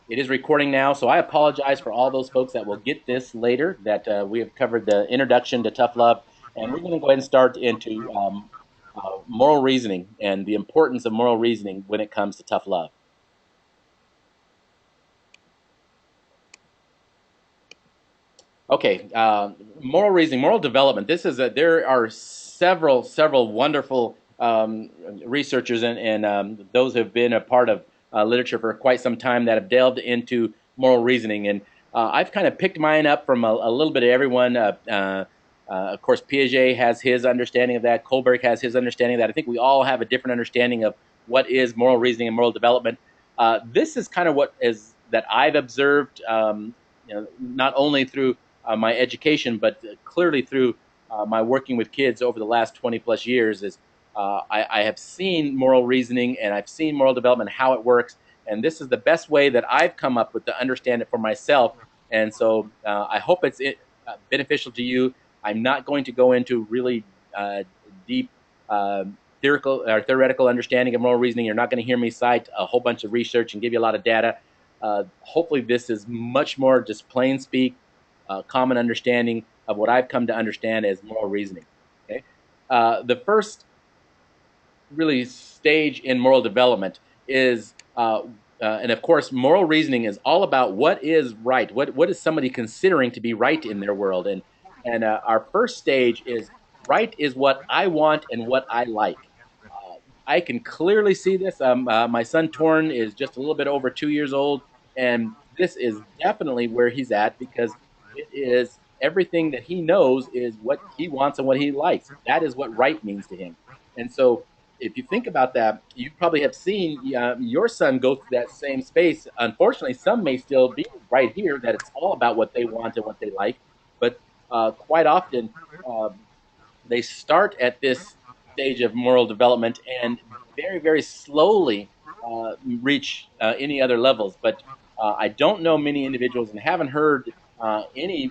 It is recording now, so I apologize for all those folks that will get this later, that we have covered the introduction to tough love, and we're going to go ahead and start into moral reasoning and the importance of moral reasoning when it comes to tough love. Okay, moral reasoning, moral development. There are several wonderful researchers and those who have been a part of literature for quite some time that have delved into moral reasoning. And I've kind of picked mine up from a little bit of everyone. Of course, Piaget has his understanding of that. Kohlberg has his understanding of that. I think we all have a different understanding of what is moral reasoning and moral development. This is kind of what is that I've observed, not only through my education, but clearly through my working with kids over the last 20 plus years, is I have seen moral reasoning and I've seen moral development, how it works. And this is the best way that I've come up with to understand it for myself. And so I hope it's beneficial to you. I'm not going to go into really deep theoretical understanding of moral reasoning. You're not going to hear me cite a whole bunch of research and give you a lot of data. Hopefully this is much more just plain speak, common understanding of what I've come to understand as moral reasoning. Okay? The first really stage in moral development is, and of course, moral reasoning is all about what is right. What is somebody considering to be right in their world? And our first stage is right is what I want and what I like. I can clearly see this. My son Torn is just a little bit over 2 years old, and this is definitely where he's at because it is everything that he knows is what he wants and what he likes. That is what right means to him. And so, if you think about that, you probably have seen your son go through that same space. Unfortunately, some may still be right here that it's all about what they want and what they like, but quite often they start at this stage of moral development and very slowly reach any other levels. But I don't know many individuals and haven't heard any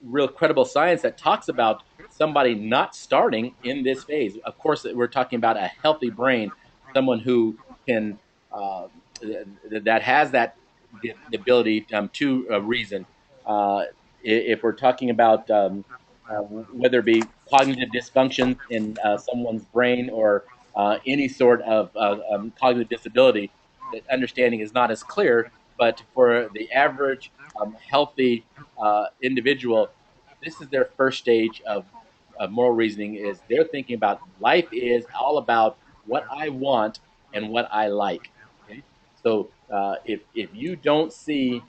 real credible science that talks about somebody not starting in this phase. Of course, we're talking about a healthy brain, someone who can that has that the ability to reason. If we're talking about whether it be cognitive dysfunction in someone's brain or any sort of cognitive disability, the understanding is not as clear. But for the average healthy individual, this is their first stage of moral reasoning. Is they're thinking about life is all about what I want and what I like. Okay? So if you don't see,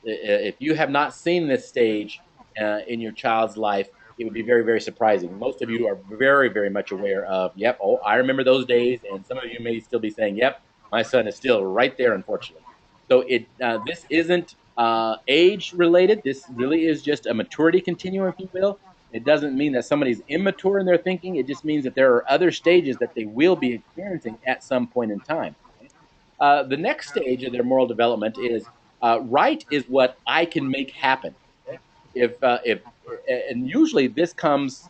if you have not seen this stage in your child's life, it would be very surprising. Most of you are very much aware of, yep, oh, I remember those days, and some of you may still be saying, yep, my son is still right there, unfortunately. So this isn't age related. This really is just a maturity continuum, if you will. It doesn't mean that somebody's immature in their thinking. It just means that there are other stages that they will be experiencing at some point in time. The next stage of their moral development is right is what I can make happen. Okay? If and usually this comes,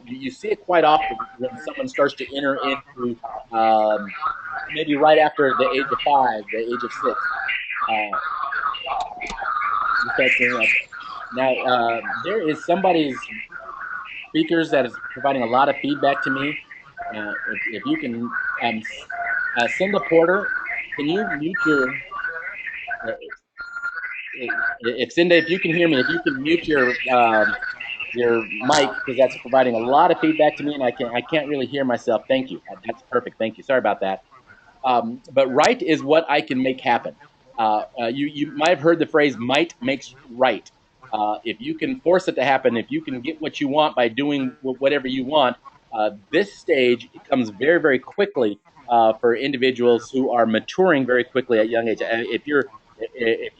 you see it quite often when someone starts to enter into maybe right after the age of 5, the age of 6. Now there is somebody's speakers that is providing a lot of feedback to me. If you can send a porter, can you mute uh, if Cinda, if you can hear me, if you can mute your mic because that's providing a lot of feedback to me, and I can't really hear myself. Thank you. That's perfect. Thank you. Sorry about that. But right is what I can make happen. You might have heard the phrase "might makes right." If you can force it to happen, if you can get what you want by doing whatever you want, this stage comes very quickly for individuals who are maturing very quickly at young age. If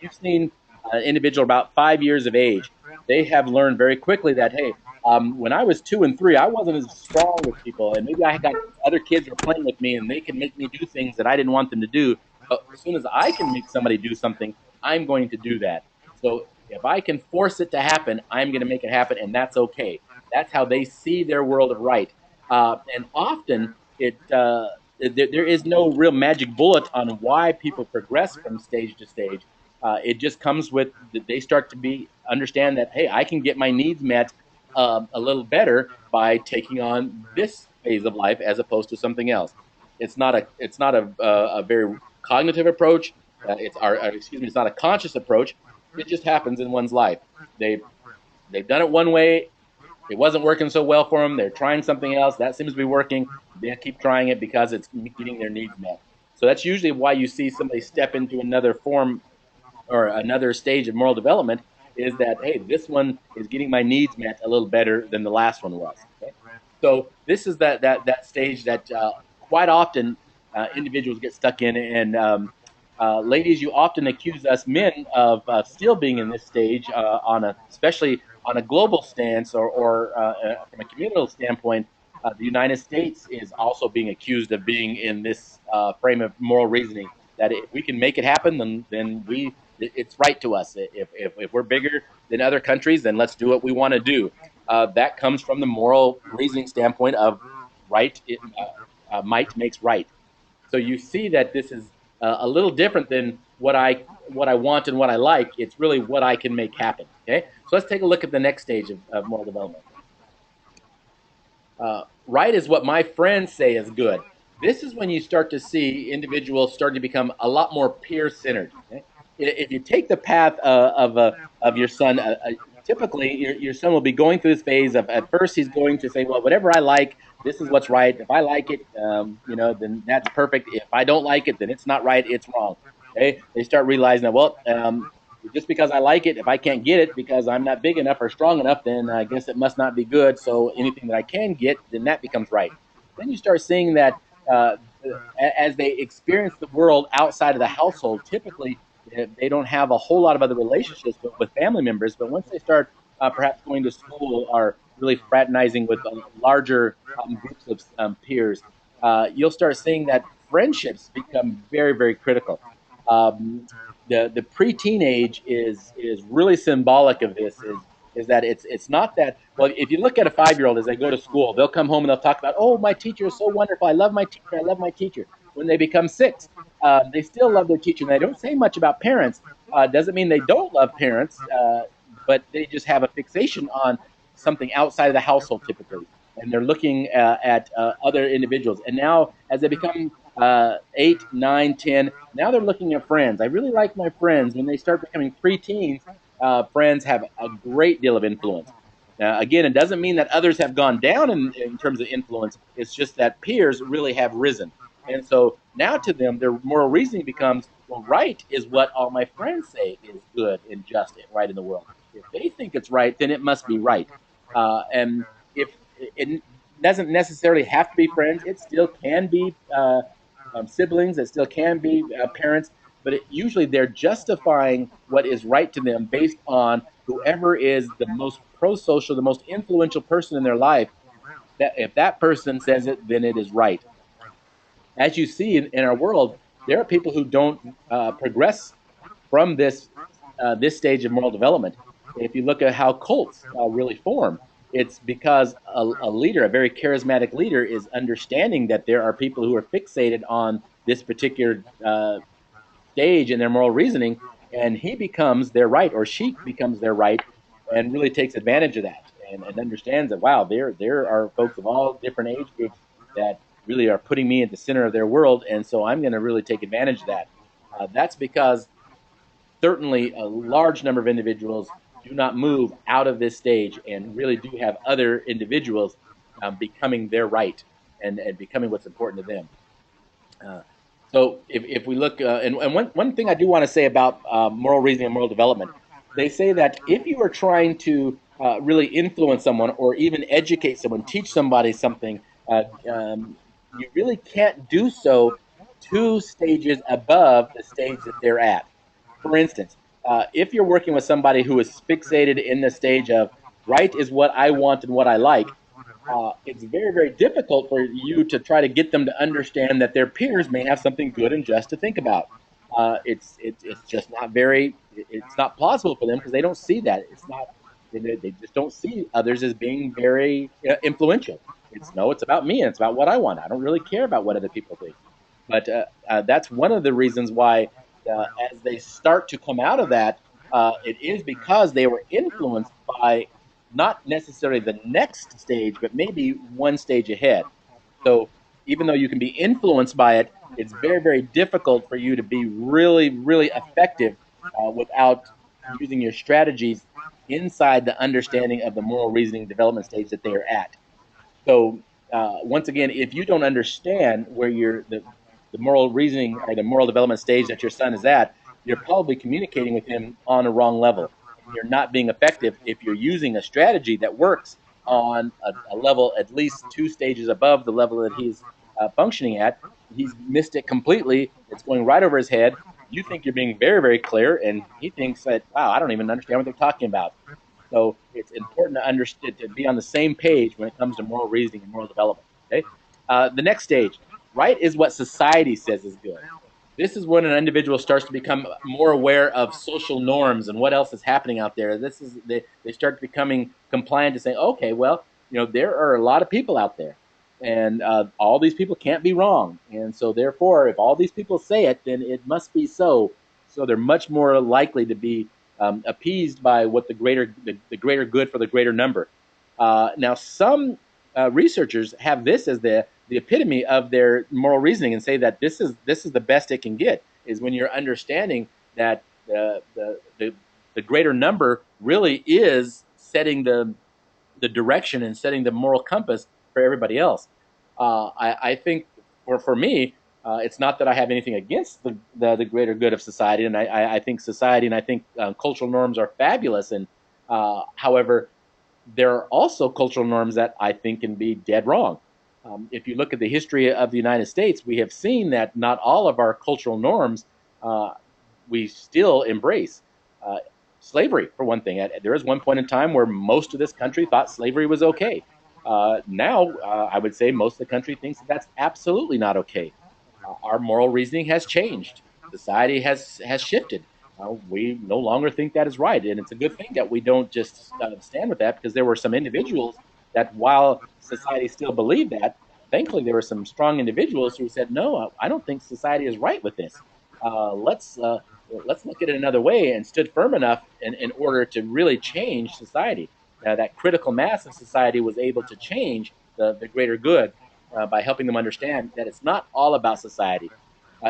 you've seen an individual about 5 years of age, they have learned very quickly that hey, when I was 2 and 3, I wasn't as strong with people, and maybe I got other kids were playing with me, and they can make me do things that I didn't want them to do. But as soon as I can make somebody do something, I'm going to do that. So if I can force it to happen, I'm going to make it happen, and that's okay. That's how they see their world of right. And often there is no real magic bullet on why people progress from stage to stage. It just comes with they start to understand that, hey, I can get my needs met a little better by taking on this phase of life as opposed to something else. It's not a very cognitive approach. It's not a conscious approach. It just happens in one's life. They've done it one way. It wasn't working so well for them. They're trying something else. That seems to be working. They keep trying it because it's getting their needs met. So that's usually why you see somebody step into another form or another stage of moral development, is that, hey, this one is getting my needs met a little better than the last one was. Okay? So this is that stage that quite often individuals get stuck in. And ladies, you often accuse us men of still being in this stage especially on a global stance, or from a communal standpoint. The United States is also being accused of being in this frame of moral reasoning, that if we can make it happen, then it's right to us. If we're bigger than other countries, then let's do what we want to do. That comes from the moral reasoning standpoint of might makes right. So you see that this is a little different than what I want and what I like. It's really what I can make happen. Okay, so let's take a look at the next stage of moral development. Right is what my friends say is good. This is when you start to see individuals starting to become a lot more peer-centered. Okay? If you take the path of your son, typically your son will be going through this phase of, at first he's going to say, well, whatever I like, this is what's right. If I like it, then that's perfect. If I don't like it, then it's not right, it's wrong. Okay? They start realizing that, well, just because I like it, if I can't get it because I'm not big enough or strong enough, then I guess it must not be good. So anything that I can get, then that becomes right. Then you start seeing that as they experience the world outside of the household, typically they don't have a whole lot of other relationships with family members. But once they start perhaps going to school or really fraternizing with larger groups of peers, you'll start seeing that friendships become very, very critical. The preteen age is really symbolic of this. Is that it's not that, well, if you look at a 5-year-old as they go to school, they'll come home and they'll talk about, oh, my teacher is so wonderful, I love my teacher, I love my teacher. When they become 6, they still love their teacher, and they don't say much about parents. Doesn't mean they don't love parents, but they just have a fixation on something outside of the household typically, and they're looking at other individuals. And now as they become 8, 9, 10, now they're looking at friends. I really like my friends. When they start becoming preteens, friends have a great deal of influence. Again, it doesn't mean that others have gone down in terms of influence. It's just that peers really have risen. And so now to them, their moral reasoning becomes, well, right is what all my friends say is good and just and right in the world. If they think it's right, then it must be right. And if it doesn't necessarily have to be friends, it still can be siblings, it still can be parents, but usually they're justifying what is right to them based on whoever is the most pro-social, the most influential person in their life. That if that person says it, then it is right. As you see in our world, there are people who don't progress from this stage of moral development. If you look at how cults really form, it's because a leader, a very charismatic leader, is understanding that there are people who are fixated on this particular stage in their moral reasoning, and he becomes their right, or she becomes their right, and really takes advantage of that, and understands that, wow, there are folks of all different age groups that really are putting me at the center of their world, and so I'm going to really take advantage of that. That's because certainly a large number of individuals do not move out of this stage and really do have other individuals becoming their right, and becoming what's important to them. So if we look, and one thing I do want to say about moral reasoning and moral development, they say that if you are trying to really influence someone or even educate someone, teach somebody something, you really can't do so 2 stages above the stage that they're at. For instance, if you're working with somebody who is fixated in the stage of right is what I want and what I like, it's very, very difficult for you to try to get them to understand that their peers may have something good and just to think about. It's just not it's not plausible for them because they don't see that. They just don't see others as being very influential. It's about me and it's about what I want. I don't really care about what other people think. But that's one of the reasons why as they start to come out of that, it is because they were influenced by not necessarily the next stage, but maybe one stage ahead. So even though you can be influenced by it, it's very, very difficult for you to be really, really effective without using your strategies inside the understanding of the moral reasoning development stage that they are at. So once again, if you don't understand where the moral reasoning or the moral development stage that your son is at, you're probably communicating with him on a wrong level. And you're not being effective if you're using a strategy that works on a level at least two stages above the level that he's functioning at. He's missed it completely. It's going right over his head. You think you're being very, very clear, and he thinks that, wow, I don't even understand what they're talking about. So it's important to understand, to be on the same page when it comes to moral reasoning and moral development. Okay. The next stage, right, is what society says is good. This is when an individual starts to become more aware of social norms and what else is happening out there. They start becoming compliant to saying, okay, well, there are a lot of people out there, and all these people can't be wrong, and so therefore, if all these people say it, then it must be so. So they're much more likely to be appeased by what the greater good for the greater number. Now, some researchers have this as the epitome of their moral reasoning and say that this is the best it can get, is when you're understanding that the greater number really is setting the direction and setting the moral compass for everybody else. I think for me, it's not that I have anything against the greater good of society, and I think society and I think cultural norms are fabulous. And however, there are also cultural norms that I think can be dead wrong. If you look at the history of the United States, we have seen that not all of our cultural norms we still embrace. Slavery, for one thing. There was one point in time where most of this country thought slavery was okay. Now, I would say most of the country thinks that that's absolutely not okay. Our moral reasoning has changed. Society has shifted. We no longer think that is right, and it's a good thing that we don't just stand with that, because there were some individuals that, while society still believed that, thankfully there were some strong individuals who said, "No, I don't think society is right with this. Let's look at it another way," and stood firm enough in order to really change society. That critical mass of society was able to change the greater good by helping them understand that it's not all about society.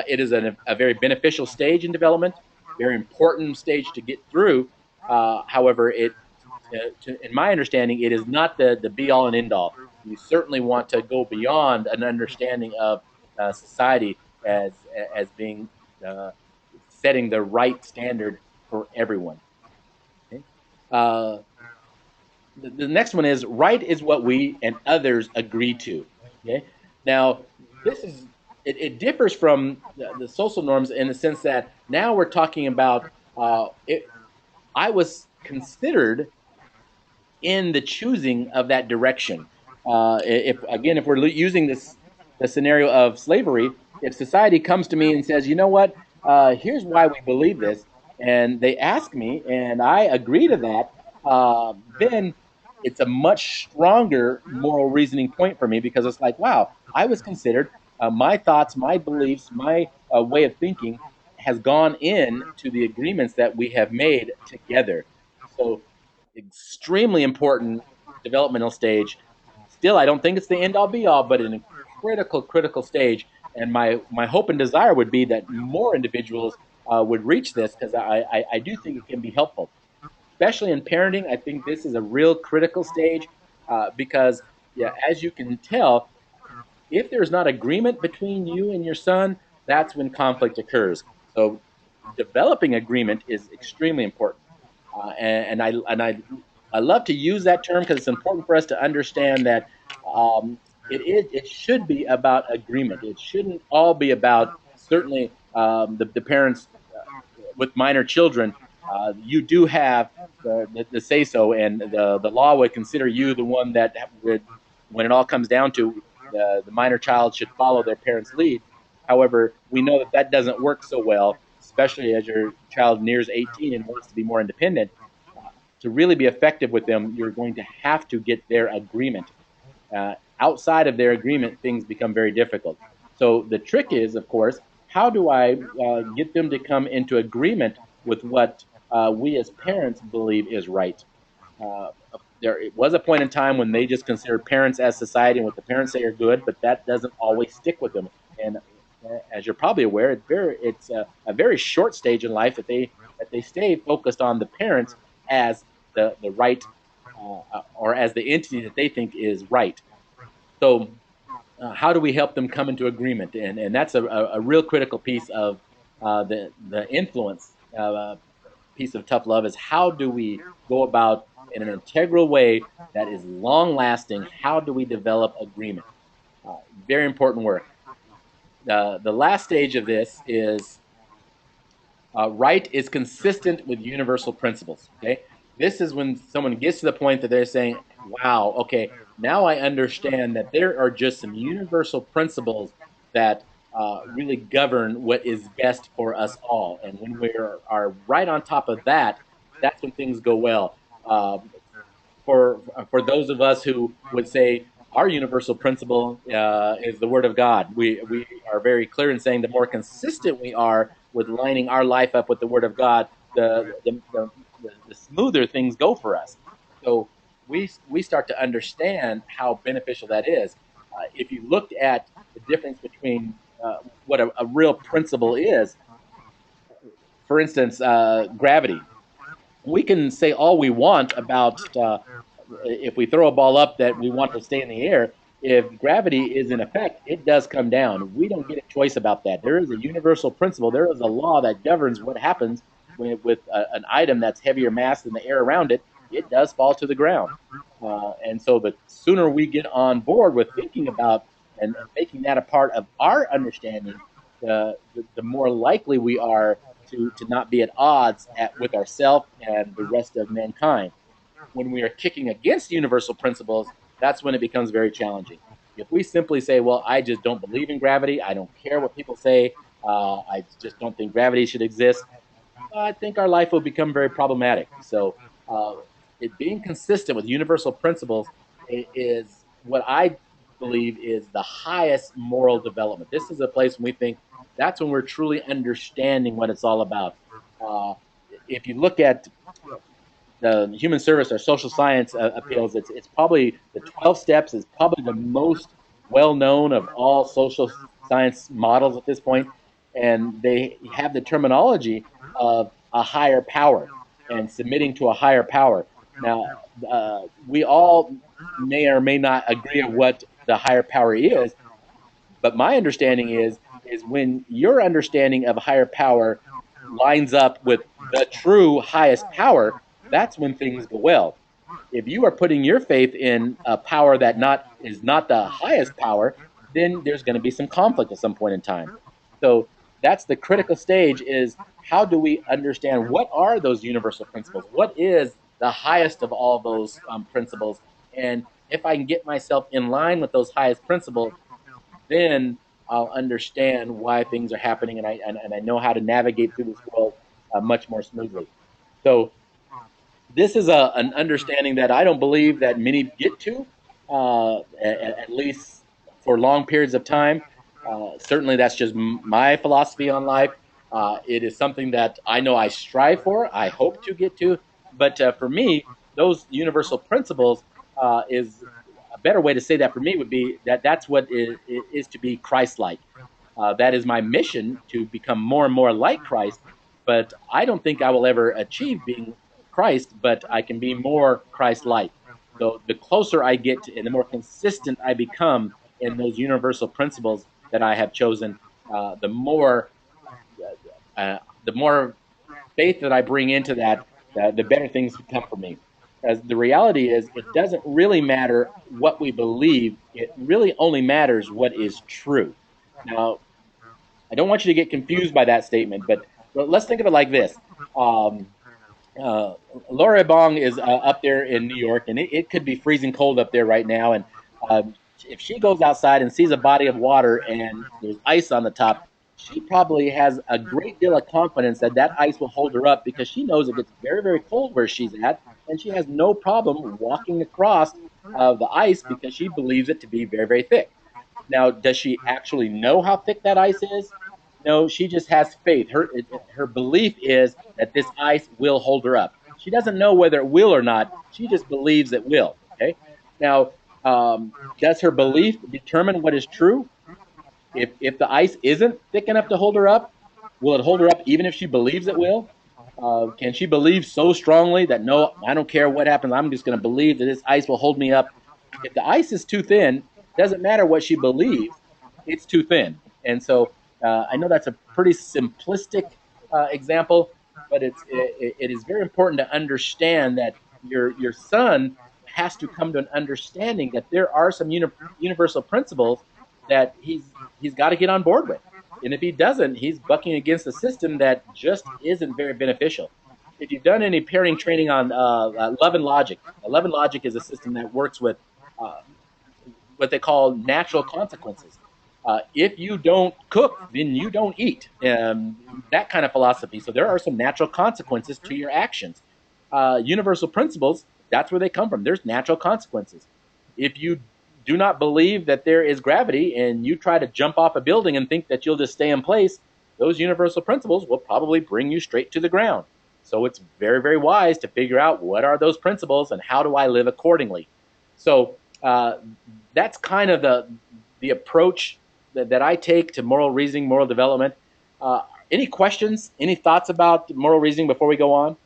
It is a very beneficial stage in development, very important stage to get through. However, in my understanding, it is not the be all and end all. You certainly want to go beyond an understanding of society as being setting the right standard for everyone. Okay? The next one is right is what we and others agree to. Okay. Now, it differs from the social norms in the sense that now we're talking about it. I was considered in the choosing of that direction. If we're using the scenario of slavery, if society comes to me and says, you know what, here's why we believe this, and they ask me, and I agree to that, then it's a much stronger moral reasoning point for me, because it's like, wow, I was considered. My thoughts, my beliefs, my way of thinking has gone in to the agreements that we have made together. So extremely important developmental stage. Still, I don't think it's the end all be all, but in a critical stage. And my hope and desire would be that more individuals would reach this, because I do think it can be helpful, especially in parenting. I think this is a real critical stage because, yeah, as you can tell, if there's not agreement between you and your son, that's when conflict occurs. So developing agreement is extremely important. I love to use that term because it's important for us to understand that it should be about agreement. It shouldn't all be about, certainly, the parents with minor children. You do have the say so, and the law would consider you the one that would, when it all comes down to, the minor child should follow their parents' lead. However, we know that doesn't work so well, especially as your child nears 18 and wants to be more independent. To really be effective with them, you're going to have to get their agreement. Outside of their agreement, things become very difficult. So the trick is, of course, how do I get them to come into agreement with what we as parents believe is right? Uh, there it was a point in time when they just considered parents as society and what the parents say are good, but that doesn't always stick with them. And as you're probably aware, it's a very short stage in life that they stay focused on the parents as the right or as the entity that they think is right. So how do we help them come into agreement? And that's a real critical piece of the influence piece of tough love is how do we go about in an integral way that is long lasting? How do we develop agreement? Uh, Very important work. The last stage of this is right is consistent with universal principles. Okay, this is when someone gets to the point that they're saying, "Wow, okay, now I understand that there are just some universal principles that really govern what is best for us all." And when we are right on top of that, that's when things go well. Um, for those of us who would say our universal principle is the Word of God, we are very clear in saying the more consistent we are with lining our life up with the Word of God, the smoother things go for us. So we start to understand how beneficial that is. If you looked at the difference between what a real principle is, for instance, gravity. We can say all we want about if we throw a ball up that we want to stay in the air. If gravity is in effect, it does come down. We don't get a choice about that. There is a universal principle. There is a law that governs what happens with an item that's heavier mass than the air around it. It does fall to the ground. And so the sooner we get on board with thinking about and making that a part of our understanding, the more likely we are to not be at odds with ourselves and the rest of mankind. When we are kicking against universal principles, that's when it becomes very challenging. If we simply say, well, I just don't believe in gravity, I don't care what people say, I just don't think gravity should exist, I think our life will become very problematic. So, uh, it being consistent with universal principles is what I believe is the highest moral development. This is a place when we think that's when we're truly understanding what it's all about. Uh, if you look at the human service or social science appeals, it's probably the 12 steps is probably the most well known of all social science models at this point, and they have the terminology of a higher power and submitting to a higher power. Now, we all may or may not agree on what the higher power is, but my understanding is when your understanding of a higher power lines up with the true highest power, that's when things go well. If you are putting your faith in a power that not is not the highest power, then there's going to be some conflict at some point in time. So that's the critical stage is how do we understand what are those universal principles? What is the highest of all those principles? And if I can get myself in line with those highest principles, then I'll understand why things are happening, and I know how to navigate through this world much more smoothly. So this is an understanding that I don't believe that many get to, at least for long periods of time. Certainly, that's just my philosophy on life. It is something that I know I strive for, I hope to get to, but for me, those universal principles is a better way to say that for me would be that that's what it is to be Christ-like. That is my mission to become more and more like Christ. But I don't think I will ever achieve being Christ, but I can be more Christ-like. So the closer I get to, and the more consistent I become in those universal principles that I have chosen, the more faith that I bring into that, the better things come for me. As the reality is, it doesn't really matter what we believe. It really only matters what is true. Now, I don't want you to get confused by that statement, but let's think of it like this. Um, uh, Laura Bong is up there in New York, and it could be freezing cold up there right now. And if she goes outside and sees a body of water and there's ice on the top, she probably has a great deal of confidence that that ice will hold her up because she knows it gets very, very cold where she's at, and she has no problem walking across the ice because she believes it to be very, very thick. Now, does she actually know how thick that ice is? No, she just has faith. Her belief is that this ice will hold her up. She doesn't know whether it will or not. She just believes it will. Okay. Now, does her belief determine what is true? If the ice isn't thick enough to hold her up, will it hold her up even if she believes it will? Can she believe so strongly that no, I don't care what happens, I'm just going to believe that this ice will hold me up? If the ice is too thin, doesn't matter what she believes, it's too thin. And so I know that's a pretty simplistic example, but it is very important to understand that your son has to come to an understanding that there are some universal principles that he's got to get on board with. And if he doesn't, he's bucking against a system that just isn't very beneficial. If you've done any parenting training on Love and Logic, Love and Logic is a system that works with uh, what they call natural consequences. If you don't cook, then you don't eat. That kind of philosophy. So there are some natural consequences to your actions. Universal principles, that's where they come from. There's natural consequences. If you do not believe that there is gravity and you try to jump off a building and think that you'll just stay in place, those universal principles will probably bring you straight to the ground. So it's very, very wise to figure out what are those principles and how do I live accordingly. So that's kind of the approach that I take to moral reasoning, moral development. Any questions? Any thoughts about moral reasoning before we go on?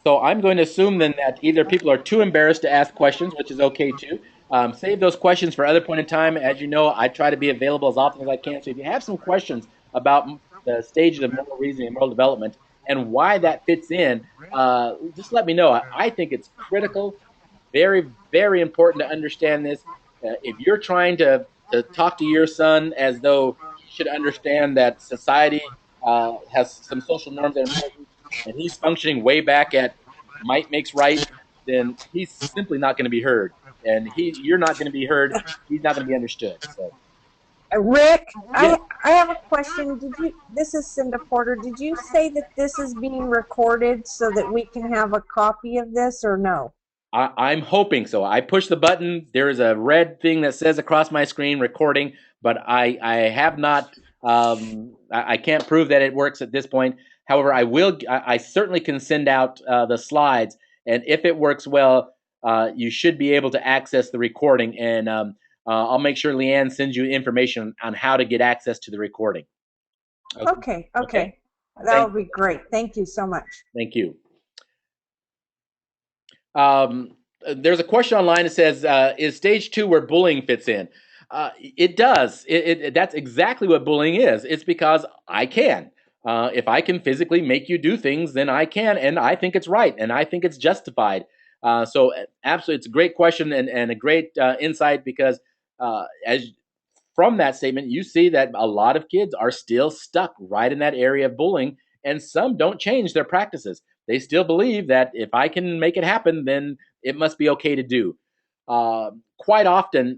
So I'm going to assume then that either people are too embarrassed to ask questions, which is okay too. Save those questions for other point in time. As you know, I try to be available as often as I can. So if you have some questions about the stages of moral reasoning and moral development and why that fits in, just let me know. I think it's critical, very, very important to understand this. If you're trying to talk to your son as though he should understand that society has some social norms that are important, and he's functioning way back at might makes right, then he's simply not going to be heard, and you're not going to be heard. He's not going to be understood. So Rick, yes, I have a question. This is Cinda Porter. Did you say that this is being recorded so that we can have a copy of this or no? I'm hoping so. I push the button. There is a red thing that says across my screen recording, but I have not. I can't prove that it works at this point. However, I will. I certainly can send out the slides, and if it works well, you should be able to access the recording. And I'll make sure Leanne sends you information on how to get access to the recording. Okay. Okay, Okay. okay. That Thank. would be great. Thank you so much. Thank you. Um, there's a question online that says, "Is stage two where bullying fits in?" It does. That's exactly what bullying is. It's because I can. If I can physically make you do things, then I can, and I think it's right, and I think it's justified. So, absolutely, it's a great question and a great insight because as from that statement, you see that a lot of kids are still stuck right in that area of bullying, and some don't change their practices. They still believe that if I can make it happen, then it must be okay to do. Quite often,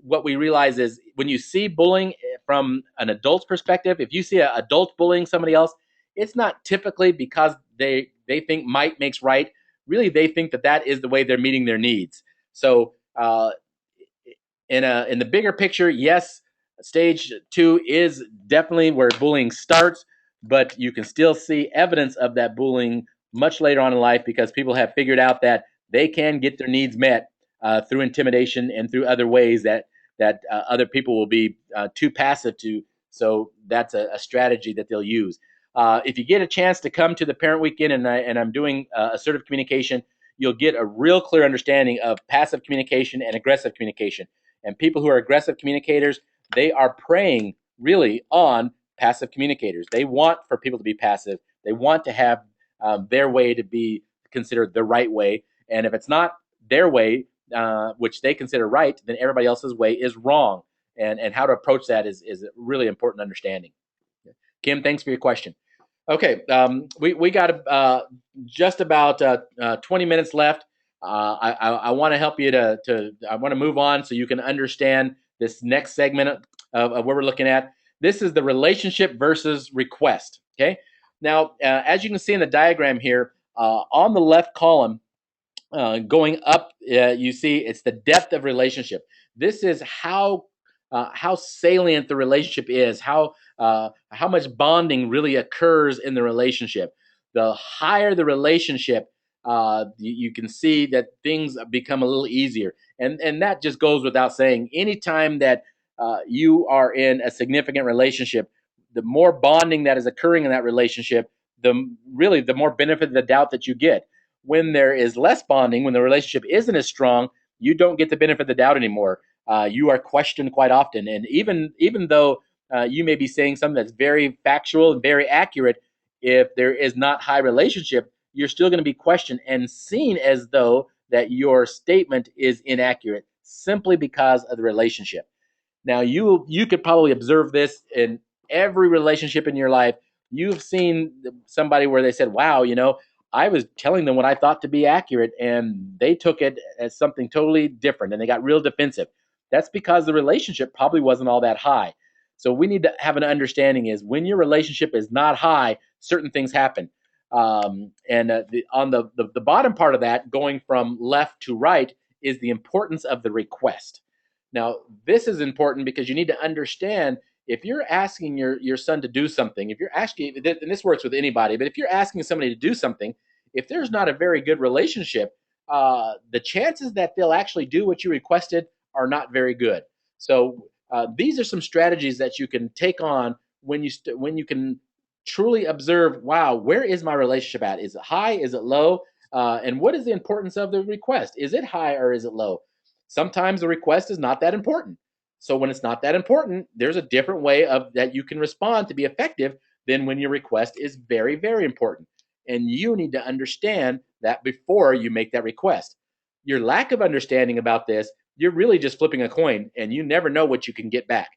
what we realize is when you see bullying from an adult's perspective, if you see an adult bullying somebody else, it's not typically because they think might makes right. Really, they think that that is the way they're meeting their needs. So in the bigger picture, yes, stage two is definitely where bullying starts, but you can still see evidence of that bullying much later on in life because people have figured out that they can get their needs met through intimidation and through other ways that other people will be too passive to. So that's a strategy that they'll use. If you get a chance to come to the parent weekend and I'm doing assertive communication, you'll get a real clear understanding of passive communication and aggressive communication. And people who are aggressive communicators, they are preying really on passive communicators. They want for people to be passive. They want to have their way to be considered the right way. And if it's not their way, which they consider right, then everybody else's way is wrong. And how to approach that is a really important understanding. Kim, thanks for your question. Okay, we got just about 20 minutes left. I want to help you to I want to move on so you can understand this next segment of what we're looking at. This is the relationship versus request. Okay, now as you can see in the diagram here, on the left column, going up, you see it's the depth of relationship. This is how salient the relationship is, how much bonding really occurs in the relationship. The higher the relationship, you can see that things become a little easier, and that just goes without saying. Anytime that you are in a significant relationship, the more bonding that is occurring in that relationship, the more benefit of the doubt that you get. When there is less bonding, when the relationship isn't as strong, you don't get the benefit of the doubt anymore. You are questioned quite often, and even though you may be saying something that's very factual and very accurate, if there is not high relationship, you're still going to be questioned and seen as though that your statement is inaccurate simply because of the relationship. Now, you could probably observe this in every relationship in your life. You've seen somebody where they said, "Wow, I was telling them what I thought to be accurate, and they took it as something totally different, and they got real defensive." That's because the relationship probably wasn't all that high. So we need to have an understanding is when your relationship is not high, certain things happen. On the bottom part of that, going from left to right, is the importance of the request. Now, this is important because you need to understand if you're asking your son to do something, if you're asking, and this works with anybody, but if you're asking somebody to do something, if there's not a very good relationship, the chances that they'll actually do what you requested are not very good. So these are some strategies that you can take on when you can truly observe, wow, where is my relationship at? Is it high? Is it low? And what is the importance of the request? Is it high or is it low? Sometimes the request is not that important. So when it's not that important, there's a different way of that you can respond to be effective than when your request is very, very important. And you need to understand that before you make that request. Your lack of understanding about this, you're really just flipping a coin and you never know what you can get back.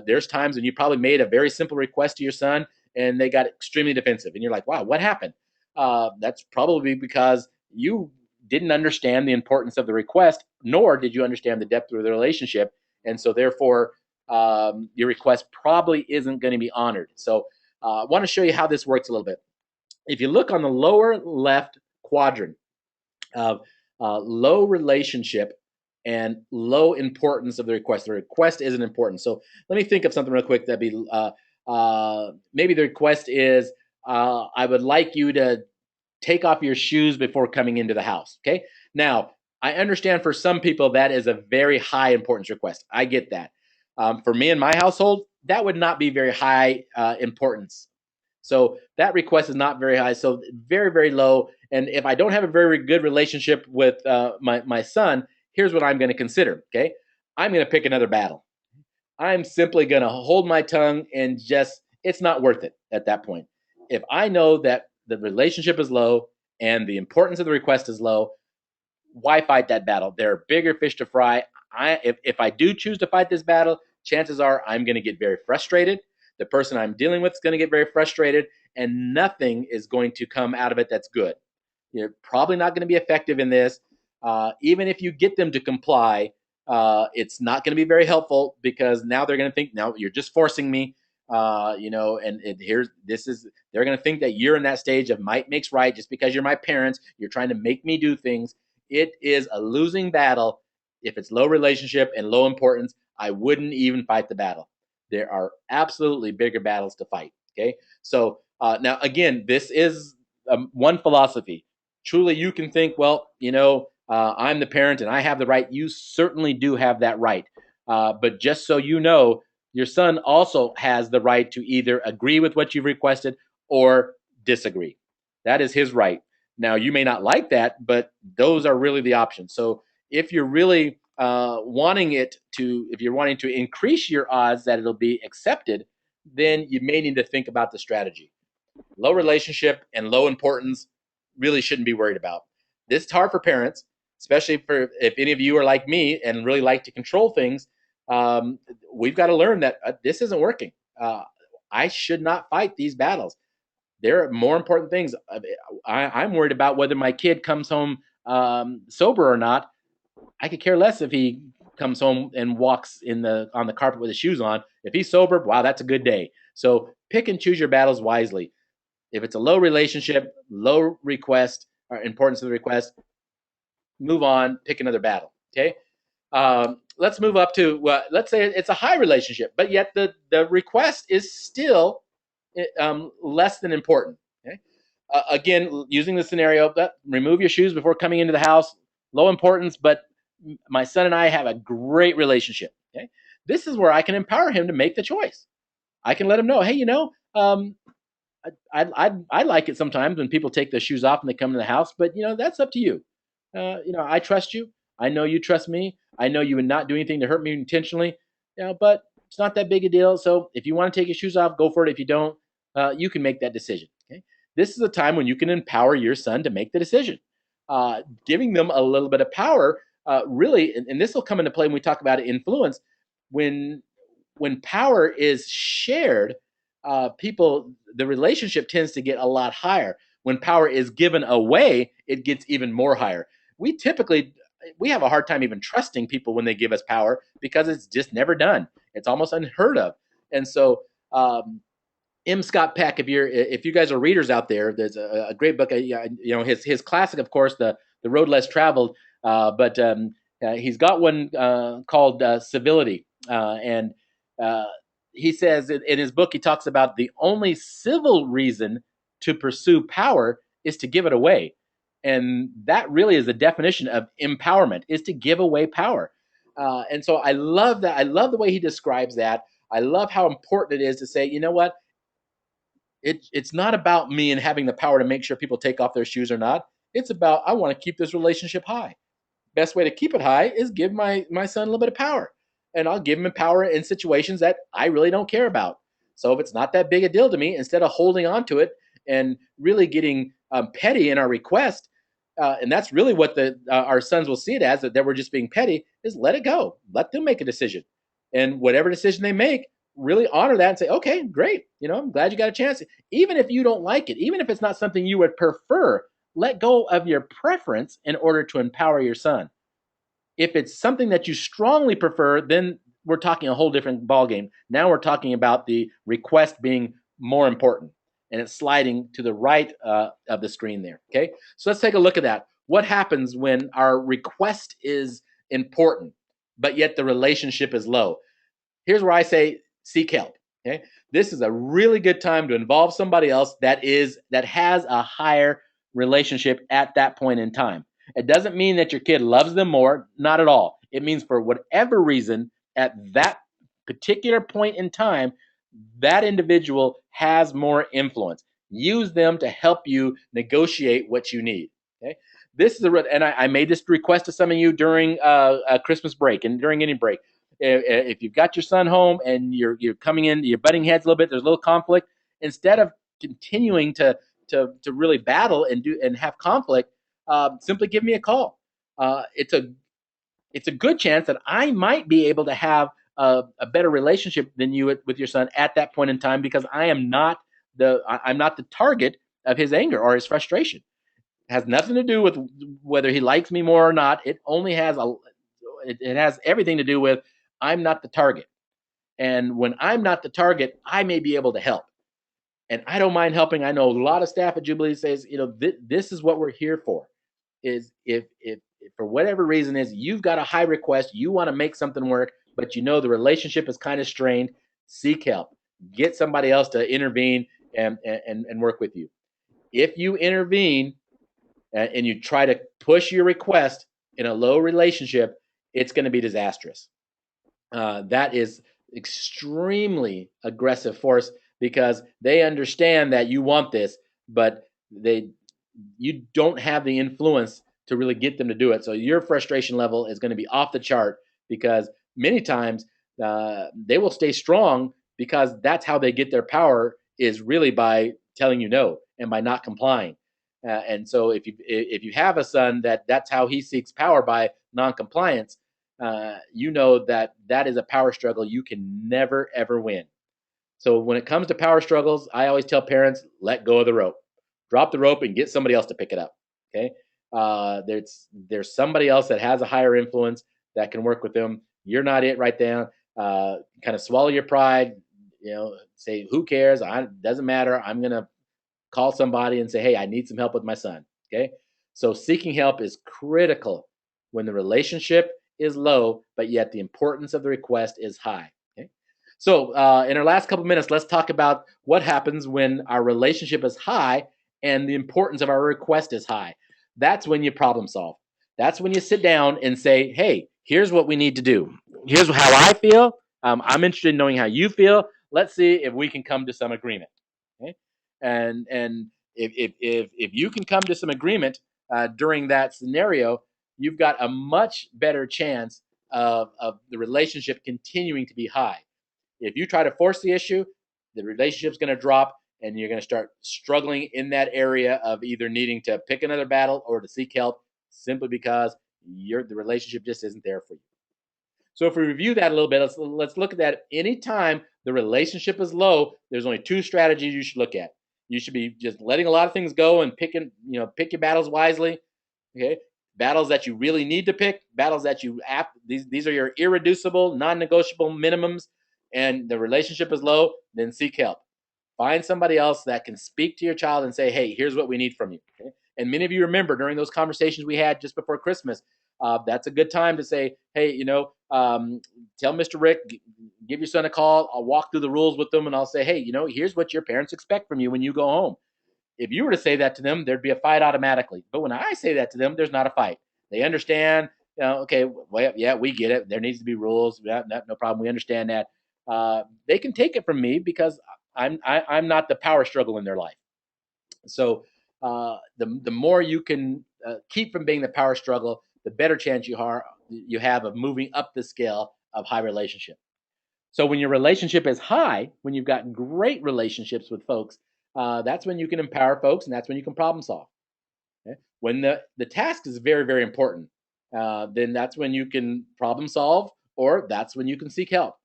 There's times when you probably made a very simple request to your son and they got extremely defensive. And you're like, wow, what happened? That's probably because you didn't understand the importance of the request, nor did you understand the depth of the relationship. And so, therefore, your request probably isn't going to be honored. So, I want to show you how this works a little bit. If you look on the lower left quadrant of low relationship and low importance of the request isn't important. So, let me think of something real quick. That'd be maybe the request is, I would like you to take off your shoes before coming into the house. Okay. Now, I understand for some people that is a very high importance request. I get that. For me and my household, that would not be very high importance. So that request is not very high. So very, very low. And if I don't have a very good relationship with my son, here's what I'm going to consider. Okay. I'm going to pick another battle. I'm simply going to hold my tongue and it's not worth it at that point. If I know that the relationship is low and the importance of the request is low, why fight that battle? There are bigger fish to fry. If I do choose to fight this battle, chances are I'm going to get very frustrated. The person I'm dealing with is going to get very frustrated, and nothing is going to come out of it that's good. You're probably not going to be effective in this. Even if you get them to comply, it's not going to be very helpful because now they're going to think, no, you're just forcing me. They're going to think that you're in that stage of might makes right just because you're my parents. You're trying to make me do things. It is a losing battle. If it's low relationship and low importance, I wouldn't even fight the battle. There are absolutely bigger battles to fight. Okay. So now, again, this is one philosophy. Truly, you can think, well, I'm the parent and I have the right. You certainly do have that right. But just so you know, your son also has the right to either agree with what you've requested or disagree. That is his right. Now, you may not like that, but those are really the options. So if you're really if you're wanting to increase your odds that it'll be accepted, then you may need to think about the strategy. Low relationship and low importance really shouldn't be worried about. This is hard for parents, especially for if any of you are like me and really like to control things. We've got to learn that this isn't working. I should not fight these battles. There are more important things. I'm worried about whether my kid comes home sober or not. I could care less if he comes home and walks on the carpet with his shoes on. If he's sober, wow, that's a good day. So pick and choose your battles wisely. If it's a low relationship, low request, or importance of the request, move on, pick another battle. Okay. Let's move up to, let's say it's a high relationship, but yet the request is still less than important. Okay? Again, using the scenario, that remove your shoes before coming into the house, low importance, but my son and I have a great relationship. Okay? This is where I can empower him to make the choice. I can let him know, hey, I like it sometimes when people take their shoes off and they come in the house, but that's up to you. I trust you. I know you trust me. I know you would not do anything to hurt me intentionally. But it's not that big a deal. So if you want to take your shoes off, go for it. If you don't, you can make that decision. Okay. This is a time when you can empower your son to make the decision, giving them a little bit of power. Really, and this will come into play when we talk about influence. When power is shared, the relationship tends to get a lot higher. When power is given away, it gets even more higher. We have a hard time even trusting people when they give us power because it's just never done. It's almost unheard of. And so, M. Scott Peck, if you guys are readers out there, there's a great book. His classic, of course, the Road Less Traveled. But he's got one called Civility, and he says in his book, he talks about the only civil reason to pursue power is to give it away. And that really is the definition of empowerment, is to give away power. And so I love that. I love the way he describes that. I love how important it is to say, you know what? It's not about me and having the power to make sure people take off their shoes or not. It's about, I want to keep this relationship high. Best way to keep it high is give my son a little bit of power, and I'll give him power in situations that I really don't care about. So if it's not that big a deal to me, instead of holding on to it and really getting petty in our request, and that's really what our sons will see it as, that we're just being petty, is let it go, let them make a decision, and whatever decision they make, really honor that and say, okay, great, I'm glad you got a chance. Even if you don't like it, even if it's not something you would prefer, let go of your preference in order to empower your son. If it's something that you strongly prefer, then we're talking a whole different ballgame. Now we're talking about the request being more important, and it's sliding to the right of the screen there. Okay, so let's take a look at that. What happens when our request is important, but yet the relationship is low? Here's where I say seek help. Okay, this is a really good time to involve somebody else that has a higher relationship at that point in time. It doesn't mean that your kid loves them more, not at all. It means for whatever reason, at that particular point in time, that individual has more influence. Use them to help you negotiate what you need. Okay, this is and I made this request to some of you during a Christmas break and during any break. If you've got your son home and you're coming in, you're butting heads a little bit, there's a little conflict. Instead of continuing to really battle and have conflict, simply give me a call. It's a good chance that I might be able to have a better relationship than you with your son at that point in time, because I'm not the target of his anger or his frustration. It has nothing to do with whether he likes me more or not. It only has it has everything to do with I'm not the target. And when I'm not the target, I may be able to help. And I don't mind helping. I know a lot of staff at Jubilee says, this is what we're here for. Is if for whatever reason is you've got a high request, you want to make something work, but the relationship is kind of strained, seek help. Get somebody else to intervene and work with you. If you intervene and you try to push your request in a low relationship, it's going to be disastrous. That is extremely aggressive force, because they understand that you want this, but you don't have the influence to really get them to do it. So your frustration level is going to be off the chart, because many times they will stay strong because that's how they get their power, is really by telling you no and by not complying. And so if you have a son that's how he seeks power, by non-compliance, that is a power struggle you can never ever win. So when it comes to power struggles, I always tell parents, let go of the rope, drop the rope, and get somebody else to pick it up. Okay, there's somebody else that has a higher influence that can work with them. You're not it right now. Kind of swallow your pride. Say who cares? Doesn't matter. I'm gonna call somebody and say, hey, I need some help with my son. Okay, so seeking help is critical when the relationship is low, but yet the importance of the request is high. Okay? So in our last couple minutes, let's talk about what happens when our relationship is high and the importance of our request is high. That's when you problem solve. That's when you sit down and say, hey, here's what we need to do. Here's how I feel. I'm interested in knowing how you feel. Let's see if we can come to some agreement. Okay? And if you can come to some agreement during that scenario, you've got a much better chance of the relationship continuing to be high. If you try to force the issue, the relationship's going to drop and you're going to start struggling in that area of either needing to pick another battle or to seek help simply because the relationship just isn't there for you. So if we review that a little bit, let's look at that. Anytime the relationship is low, there's only two strategies you should look at. You should be just letting a lot of things go and pick your battles wisely. Okay, battles that you really need to pick, battles that these are your irreducible, non-negotiable minimums, and the relationship is low. Then seek help. Find somebody else that can speak to your child and say, "Hey, here's what we need from you." Okay? And many of you remember during those conversations we had just before Christmas, that's a good time to say, "Hey, tell Mr. Rick, give your son a call. I'll walk through the rules with them, and I'll say, hey, here's what your parents expect from you when you go home." If you were to say that to them, there'd be a fight automatically. But when I say that to them, there's not a fight. They understand. Okay, well, yeah, we get it. There needs to be rules. Yeah, no problem. We understand that. They can take it from me because I'm not the power struggle in their life. So the more you can keep from being the power struggle, the better chance you have of moving up the scale of high relationship. So when your relationship is high, when you've got great relationships with folks, that's when you can empower folks, and that's when you can problem solve. Okay? When the task is very, very important, then that's when you can problem solve, or that's when you can seek help.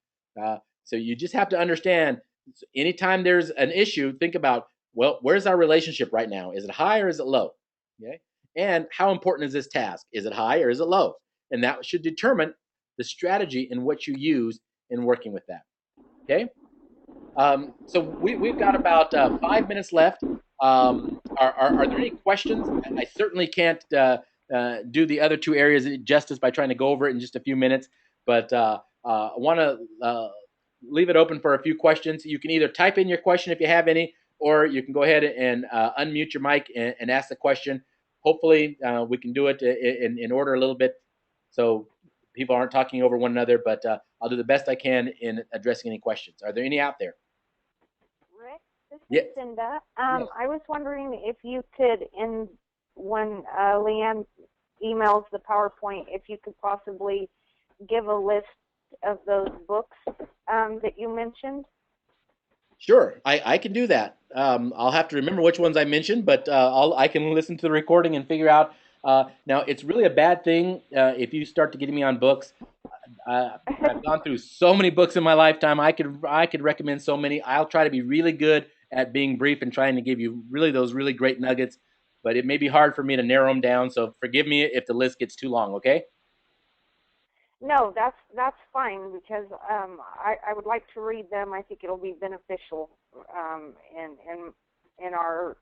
So you just have to understand, anytime there's an issue, think about, well, where's our relationship right now? Is it high or is it low? Okay. And how important is this task? Is it high or is it low? And that should determine the strategy in what you use in working with that. Okay. So we've got about 5 minutes left. Are there any questions? I certainly can't do the other two areas justice by trying to go over it in just a few minutes, but I want to leave it open for a few questions. You can either type in your question if you have any, or you can go ahead and unmute your mic and ask the question. Hopefully, we can do it in order a little bit so people aren't talking over one another, but I'll do the best I can in addressing any questions. Are there any out there? Rick, this is Cinda. Yes. I was wondering if you could, when Leanne emails the PowerPoint, if you could possibly give a list of those books that you mentioned. Sure, I can do that. I'll have to remember which ones I mentioned, but I can listen to the recording and figure out. Now, it's really a bad thing if you start to get me on books. I've gone through so many books in my lifetime. I could recommend so many. I'll try to be really good at being brief and trying to give you those really great nuggets, but it may be hard for me to narrow them down. So forgive me if the list gets too long. Okay? No, that's fine, because I would like to read them. I think it'll be beneficial in our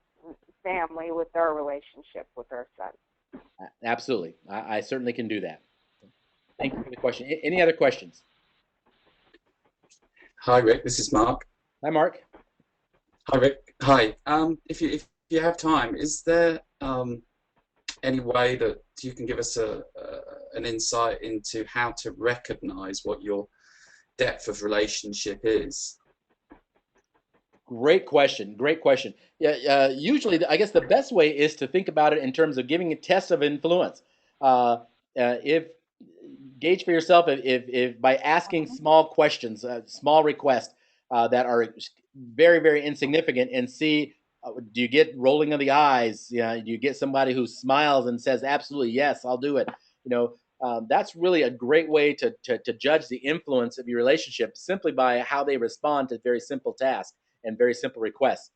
family with our relationship with our son. Absolutely, I certainly can do that. Thank you for the question. Any other questions? Hi, Rick. This is Mark. Hi, Mark. Hi, Rick. Hi. If you have time, is there any way that you can give us an insight into how to recognize what your depth of relationship is? Great question. Great question. Yeah. Usually, I guess the best way is to think about it in terms of giving a test of influence. If gauge for yourself if by asking small questions, small requests that are very, very insignificant, and see, do you get rolling of the eyes? Do you get somebody who smiles and says, absolutely, yes, I'll do it? That's really a great way to judge the influence of your relationship, simply by how they respond to very simple tasks and very simple requests.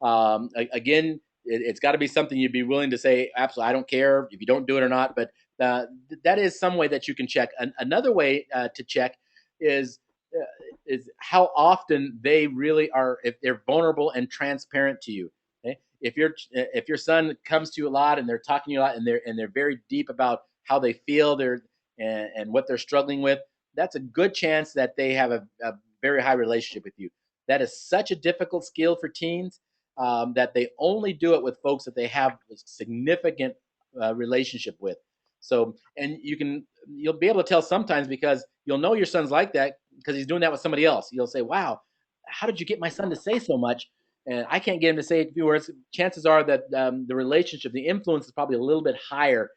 Again, it's got to be something you'd be willing to say, absolutely, I don't care if you don't do it or not, but that is some way that you can check. Another way to check is how often they really are, if they're vulnerable and transparent to you. Okay? If your son comes to you a lot and they're talking to you a lot and they're very deep about how they feel, and what they're struggling with, that's a good chance that they have a very high relationship with you. That is such a difficult skill for teens, that they only do it with folks that they have a significant relationship with. So, and you'll be able to tell sometimes, because you'll know your son's like that because he's doing that with somebody else. You'll say, "Wow, how did you get my son to say so much?" And I can't get him to say a few words. Chances are that the relationship, the influence is probably a little bit higher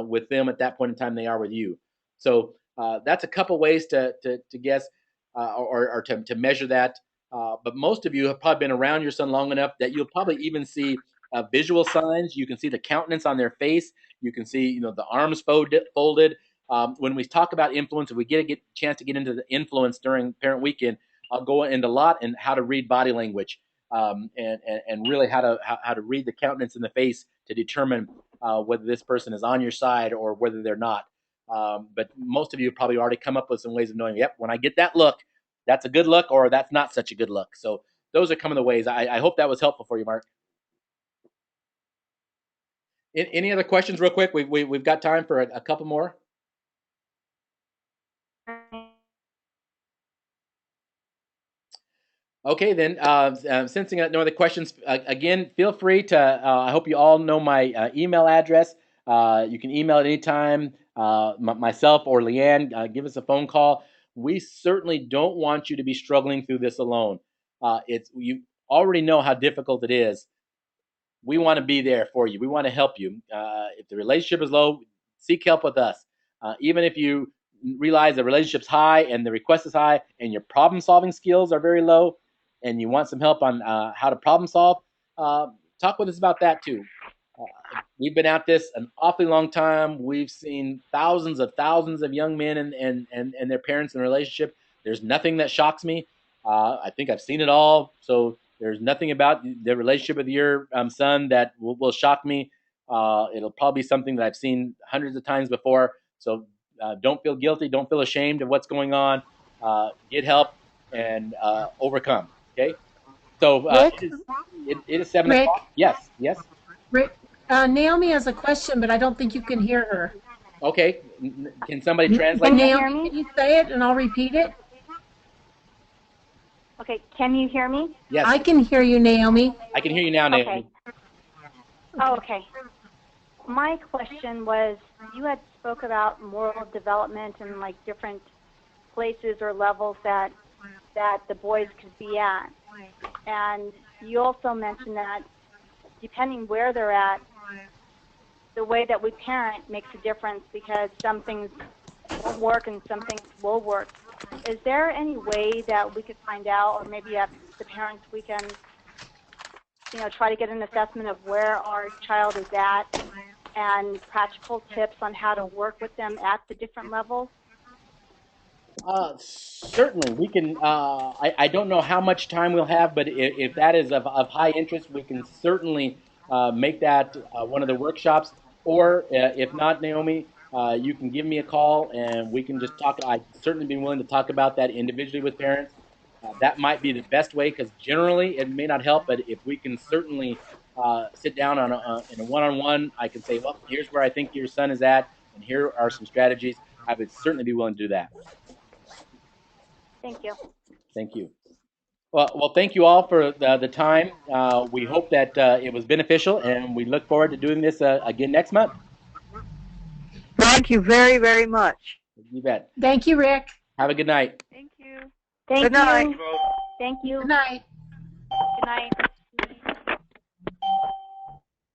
with them at that point in time than they are with you. So that's a couple ways to guess or to measure that. But most of you have probably been around your son long enough that you'll probably even see visual signs. You can see the countenance on their face. You can see, the arms folded. When we talk about influence, if we get a chance to get into the influence during Parent Weekend, I'll go into a lot in how to read body language, and really how to read the countenance in the face to determine whether this person is on your side or whether they're not. But most of you have probably already come up with some ways of knowing, yep, when I get that look, that's a good look, or that's not such a good look. So those are some of the ways. I hope that was helpful for you, Mark. Any other questions real quick? We've got time for a couple more. Okay, then, sensing no other questions, again, feel free to, I hope you all know my email address. You can email at any time, myself or Leanne, give us a phone call. We certainly don't want you to be struggling through this alone. You already know how difficult it is. We want to be there for you. We want to help you. If the relationship is low, seek help with us. Even if you realize the relationship's high and the request is high and your problem solving skills are very low and you want some help on how to problem solve, talk with us about that too. We've been at this an awfully long time. We've seen thousands of young men and their parents in a relationship. There's nothing that shocks me. I think I've seen it all. So there's nothing about the relationship with your son that will shock me. It'll probably be something that I've seen hundreds of times before. So don't feel guilty. Don't feel ashamed of what's going on. Get help and overcome. Okay. So it is 7 Rick? o'clock. Yes. Rick, Naomi has a question, but I don't think you can hear her. Okay. Can somebody translate? Naomi, can you say it and I'll repeat it? Okay, can you hear me? Yes. I can hear you, Naomi. I can hear you now, Naomi. Okay. Oh, okay. My question was, you had spoke about moral development and like different places or levels that the boys could be at. And you also mentioned that depending where they're at, the way that we parent makes a difference, because some things won't work and some things will work. Is there any way that we could find out, or maybe at the parents we can, try to get an assessment of where our child is at and practical tips on how to work with them at the different levels? Certainly, we can. I don't know how much time we'll have, but if that is of high interest, we can certainly make that one of the workshops. Or if not, Naomi, you can give me a call and we can just talk. I'd certainly be willing to talk about that individually with parents. That might be the best way, because generally it may not help, but if we can certainly sit down in a one-on-one, I can say, well, here's where I think your son is at, and here are some strategies. I would certainly be willing to do that. Thank you. Thank you. Well, thank you all for the time. We hope that it was beneficial, and we look forward to doing this again next month. Thank you very, very much. You bet. Thank you, Rick. Have a good night. Thank you. Thank Good night. you. Thank you. Good night. Good night.